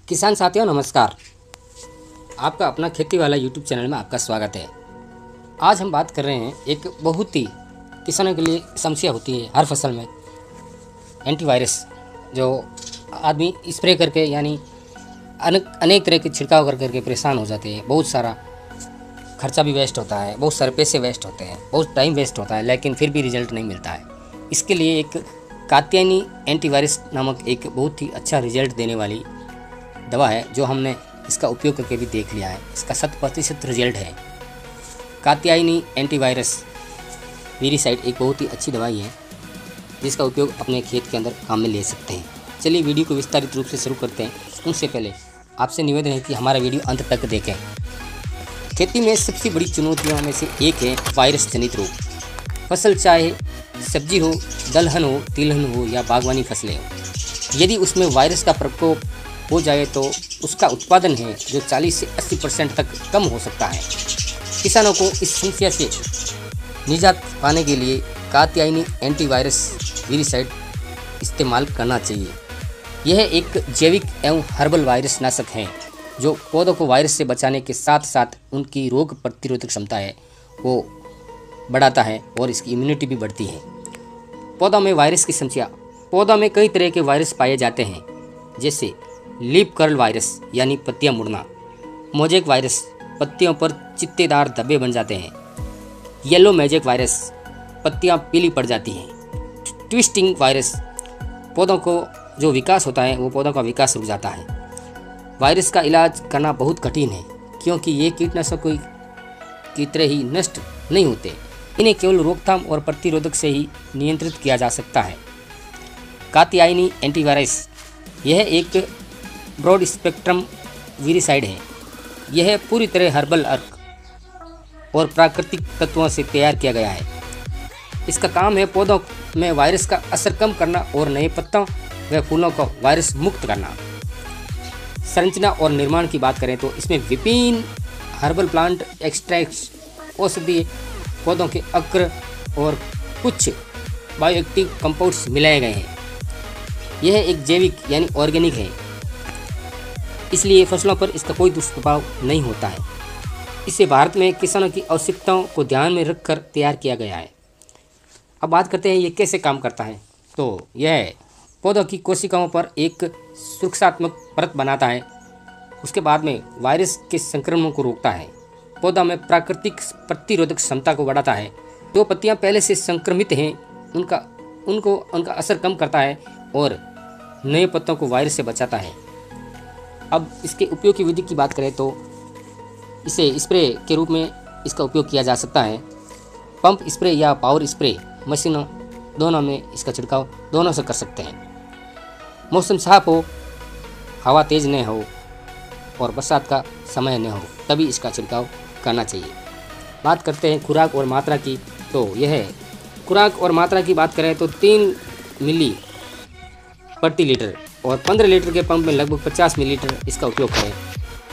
किसान साथियों नमस्कार। आपका अपना खेती वाला यूट्यूब चैनल में आपका स्वागत है। आज हम बात कर रहे हैं एक बहुत ही किसानों के लिए समस्या होती है हर फसल में, एंटीवायरस, जो आदमी स्प्रे करके यानी अनेक तरह के छिड़काव कर करके परेशान हो जाते हैं। बहुत सारा खर्चा भी वेस्ट होता है, बहुत सारे पैसे वेस्ट होते हैं, बहुत टाइम वेस्ट होता है, लेकिन फिर भी रिजल्ट नहीं मिलता है। इसके लिए एक कात्यायनी एंटीवायरस नामक एक बहुत ही अच्छा रिजल्ट देने वाली दवा है, जो हमने इसका उपयोग करके भी देख लिया है। इसका 100% रिजल्ट है। कात्यायनी एंटीवायरस वीरिसाइड एक बहुत ही अच्छी दवाई है, जिसका उपयोग अपने खेत के अंदर काम में ले सकते हैं। चलिए वीडियो को विस्तारित रूप से शुरू करते हैं। उससे पहले आपसे निवेदन है कि हमारा वीडियो अंत तक देखें। खेती में सबसे बड़ी चुनौतियों में से एक है वायरस जनित रोग। फसल चाहे सब्जी हो, दलहन हो, तिलहन हो या बागवानी फसलें हो, यदि उसमें वायरस का प्रकोप हो जाए तो उसका उत्पादन है जो 40 से 80% तक कम हो सकता है। किसानों को इस समस्या से निजात पाने के लिए कात्यायनी एंटीवायरस वीरिसाइड इस्तेमाल करना चाहिए। यह एक जैविक एवं हर्बल वायरस नाशक है, जो पौधों को वायरस से बचाने के साथ साथ उनकी रोग प्रतिरोधक क्षमता है वो बढ़ाता है और इसकी इम्यूनिटी भी बढ़ती है। पौधों में वायरस की समस्या। पौधों में कई तरह के वायरस पाए जाते हैं, जैसे लीफ कर्ल वायरस यानी पत्तियां मुड़ना, मोजेक वायरस, पत्तियों पर चित्तेदार धब्बे बन जाते हैं, येलो मैजिक वायरस, पत्तियां पीली पड़ जाती हैं, ट्विस्टिंग वायरस, पौधों को जो विकास होता है वो पौधों का विकास रुक जाता है। वायरस का इलाज करना बहुत कठिन है, क्योंकि ये कीटनाशकों की तरह ही नष्ट नहीं होते। इन्हें केवल रोकथाम और प्रतिरोधक से ही नियंत्रित किया जा सकता है। कात्यायनी एंटीवायरस यह एक ब्रॉड स्पेक्ट्रम वीरिसाइड है। यह पूरी तरह हर्बल अर्क और प्राकृतिक तत्वों से तैयार किया गया है। इसका काम है पौधों में वायरस का असर कम करना और नए पत्तों व फूलों को वायरस मुक्त करना। संरचना और निर्माण की बात करें तो इसमें विभिन्न हर्बल प्लांट एक्सट्रैक्ट्स, औषधीय पौधों के अक्र और कुछ बायोएक्टिव कंपाउंड्स मिलाए गए हैं। यह एक जैविक यानी ऑर्गेनिक है, इसलिए फसलों पर इसका कोई दुष्प्रभाव नहीं होता है। इसे भारत में किसानों की आवश्यकताओं को ध्यान में रखकर तैयार किया गया है। अब बात करते हैं ये कैसे काम करता है। तो यह पौधों की कोशिकाओं पर एक सुरक्षात्मक परत बनाता है। उसके बाद में वायरस के संक्रमण को रोकता है, पौधा में प्राकृतिक प्रतिरोधक क्षमता को बढ़ाता है। जो पत्तियां पहले से संक्रमित हैं उनका असर कम करता है और नए पत्तों को वायरस से बचाता है। अब इसके उपयोग की विधि की बात करें तो इसे स्प्रे के रूप में इसका उपयोग किया जा सकता है। पंप स्प्रे या पावर स्प्रे मशीनों दोनों में इसका छिड़काव दोनों से कर सकते हैं। मौसम साफ हो, हवा तेज़ न हो और बरसात का समय न हो, तभी इसका छिड़काव करना चाहिए। बात करते हैं खुराक और मात्रा की। तो यह खुराक और मात्रा की बात करें तो 3 मिली प्रति लीटर और 15 लीटर के पंप में लगभग 50 मिलीलीटर इसका उपयोग करें।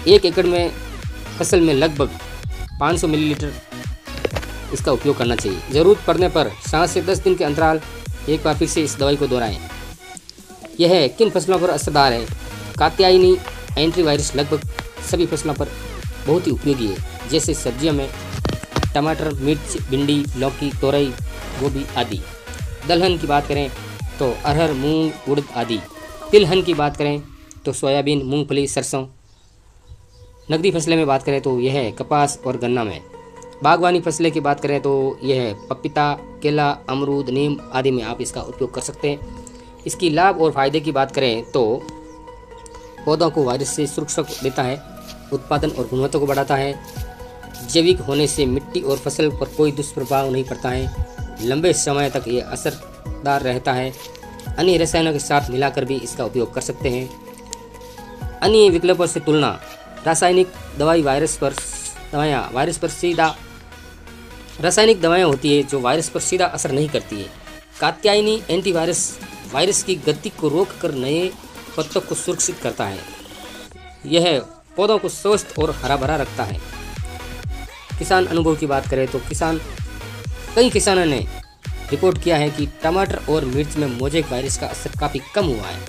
1 एकड़ में फसल में लगभग 500 मिलीलीटर इसका उपयोग करना चाहिए। ज़रूरत पड़ने पर 7 से 10 दिन के अंतराल एक बार फिर से इस दवाई को दोहराएं। यह किन फसलों पर असरदार है। कात्यायनी एंटीवायरस लगभग सभी फसलों पर बहुत ही उपयोगी है, जैसे सब्जियों में टमाटर, मिर्च, भिंडी, लौकी, तोरई, गोभी आदि। दलहन की बात करें तो अरहर, मूंग, उड़द आदि। तिलहन की बात करें तो सोयाबीन, मूंगफली, सरसों। नकदी फसलें में बात करें तो यह है कपास और गन्ना में। बागवानी फसलें की बात करें तो यह है पपीता, केला, अमरूद, नीम आदि में आप इसका उपयोग कर सकते हैं। इसकी लाभ और फायदे की बात करें तो पौधों को वायरस से सुरक्षा देता है, उत्पादन और गुणवत्ता को बढ़ाता है, जैविक होने से मिट्टी और फसल पर कोई दुष्प्रभाव नहीं पड़ता है, लंबे समय तक ये असरदार रहता है। अन्य रसायनों के साथ मिलाकर भी इसका उपयोग कर सकते हैं। अन्य विकल्पों से तुलना। रासायनिक दवाएं होती है जो वायरस पर सीधा असर नहीं करती है। कात्यायनी एंटीवायरस वायरस की गति को रोककर नए पत्तों को सुरक्षित करता है। यह पौधों को स्वस्थ और हरा भरा रखता है। किसान अनुभव की बात करें तो कई किसानों ने रिपोर्ट किया है कि टमाटर और मिर्च में मोजेक वायरस का असर काफ़ी कम हुआ है।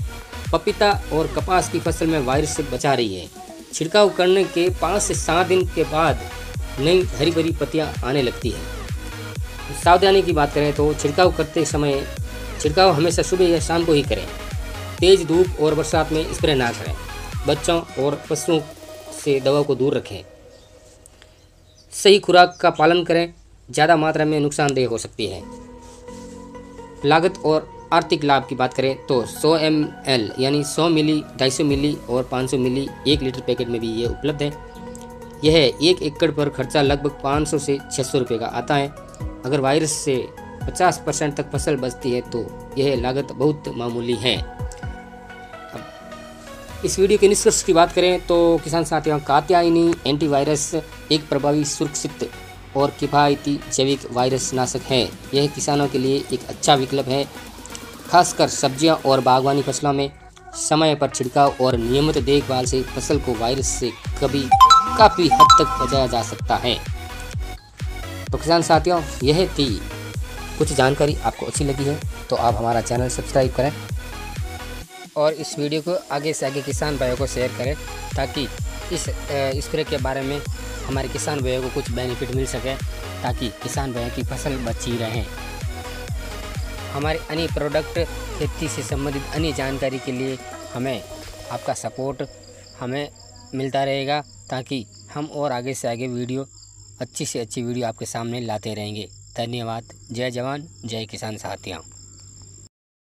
पपीता और कपास की फसल में वायरस से बचा रही है। छिड़काव करने के 5 से 7 दिन के बाद नई हरी भरी पत्तियां आने लगती है। सावधानी की बात करें तो छिड़काव करते समय छिड़काव हमेशा सुबह या शाम को ही करें। तेज़ धूप और बरसात में स्प्रे ना करें। बच्चों और पशुओं से दवा को दूर रखें। सही खुराक का पालन करें, ज़्यादा मात्रा में नुकसानदेह हो सकती है। लागत और आर्थिक लाभ की बात करें तो 100 ml यानी 100 मिली, 250 मिली और 500 मिली 1 लीटर पैकेट में भी ये उपलब्ध है। यह 1 एकड़ पर खर्चा लगभग 500 से 600 रुपये का आता है। अगर वायरस से 50% तक फसल बचती है तो यह लागत बहुत मामूली है। इस वीडियो के निष्कर्ष की बात करें तो किसान साथियों, कात्यायनी एंटीवायरस एक प्रभावी, सुरक्षित और किफ़ायती जैविक वायरस नाशक है। यह किसानों के लिए एक अच्छा विकल्प है, खासकर सब्जियां और बागवानी फसलों में। समय पर छिड़काव और नियमित देखभाल से फसल को वायरस से काफ़ी हद तक बचाया जा सकता है। तो किसान साथियों, यह थी कुछ जानकारी। आपको अच्छी लगी है तो आप हमारा चैनल सब्सक्राइब करें और इस वीडियो को आगे से आगे किसान भाइयों को शेयर करें, ताकि इस स्प्रे के बारे में हमारे किसान भाइयों को कुछ बेनिफिट मिल सके, ताकि किसान भाइयों की फसल बची रहे। हमारे अन्य प्रोडक्ट, खेती से संबंधित अन्य जानकारी के लिए हमें आपका सपोर्ट हमें मिलता रहेगा, ताकि हम और आगे से आगे वीडियो, अच्छी से अच्छी वीडियो आपके सामने लाते रहेंगे। धन्यवाद। जय जवान, जय किसान साथियों।